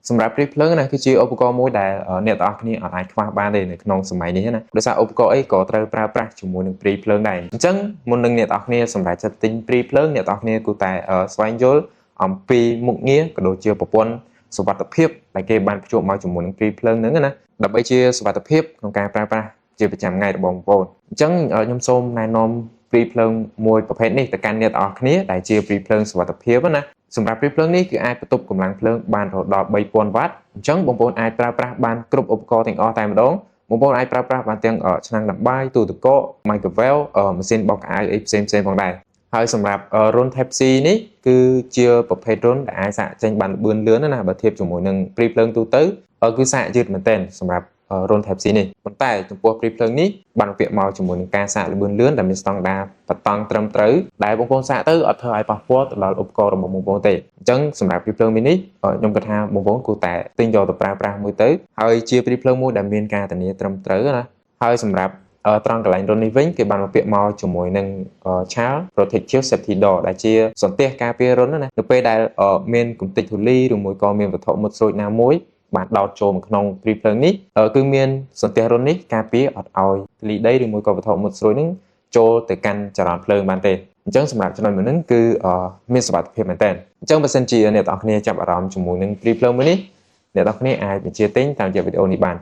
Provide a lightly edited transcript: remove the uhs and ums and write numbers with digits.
សម្រាប់ព្រីភ្លើងណាគឺជាឧបករណ៍មួយដែលអ្នកទាំងអស់គ្នាអាចខ្វះបានទេនៅក្នុងសម័យនេះណាដោយសារឧបករណ៍អីក៏ត្រូវប្រើប្រាស់ជាមួយនឹងព្រីភ្លើងដែរអញ្ចឹងមុននឹងអ្នកទាំងអស់គ្នាសម្រាប់ចិត្តទិញព្រីភ្លើងអ្នកទាំងអស់គ្នាគួរតែស្វែងយល់អំពីមុខងារក៏ដូចជាប្រព័ន្ធសុវត្ថិភាពដែលគេបានភ្ជាប់មកជាមួយនឹងព្រីភ្លើងហ្នឹងណាដើម្បីជាសុវត្ថិភាពក្នុងការប្រើប្រាស់ជាប្រចាំថ្ងៃរបស់បងប្អូនអញ្ចឹងខ្ញុំសូមណែនាំព្រីភ្លើងមួយប្រភេទនេះទៅកាន់អ្នកទាំងអស់គ្នាដែលជាព្រីភ្លើងសុវត្ថិភាពណាសម្រាប់ព្រីភ្លើងនេះគឺអាចបន្ទប់កម្លាំងភ្លើងបានរហូតដល់ 3000 វ៉ាត់អញ្ចឹងបងប្អូនអាចប្រើប្រាស់បានគ្រប់ឧបករណ៍ទាំងអស់តែម្ដងបងប្អូនអាចប្រើប្រាស់បានទាំងឆ្នាំងដាំបាយទូទឹកកក microwave ម៉ាស៊ីនបោកខោអាវអីផ្សេងៗផងដែរហើយសម្រាប់រុន Type C នេះគឺជាប្រភេទរុនដែលអាចសាកចេញបានលឿនលឿនណាបើធៀបជាមួយនឹងព្រីភ្លើងទូទៅគឺសាកយឺតមែនទែនសម្រាប់រុន Type C នេះប៉ុន្តែចំពោះព្រីភ្លើងនេះបានពាក់មកជាមួយនឹងការសាកលឿនលឿនដែលមានស្តង់ដារបតង់ត្រឹមត្រូវដែលបងប្អូនសាកទៅអត់ធ្វើឲ្យប៉ះពាល់ទៅដល់ឧបករណ៍របស់បងប្អូនទេអញ្ចឹងសម្រាប់ព្រីភ្លើងមីនេះខ្ញុំគិតថាបងប្អូនគួរតែទិញយកទៅប្រើប្រាស់មួយទៅហើយជាព្រីភ្លើងមួយដែលមានការធានាត្រឹមត្រូវណាហើយសម្រាប់ត្រង់កន្លែងរុននេះវិញគេបានមកពាក់មកជាមួយនឹងឆាល Protective Safety Door ដែលជាសន្ទះការពាររុនណានៅពេលដែលមានគំតិចធូលីឬមួយក៏មានវត្ថុមុតស្រួចណាមួយបានដោតចូលមកក្នុងព្រីភ្លើងនេះគឺមានសន្ទះរុននេះការពារអត់ឲ្យធូលីដីឬមួយក៏វត្ថុមុតស្រួយនឹងចូលទៅកាន់ចរន្តភ្លើងបានទេអញ្ចឹងសម្រាប់ចំណុចមួយនេះគឺមានសុវត្ថិភាពមែនតើអញ្ចឹងបើសិនជាអ្នកទាំងអស់គ្នាចាប់អារម្មណ៍ជាមួយនឹងព្រីភ្លើងមួយនេះអ្នកទាំងអស់គ្នាអាចបញ្ជាទិញតាមរយៈវីដេអូនេះបាន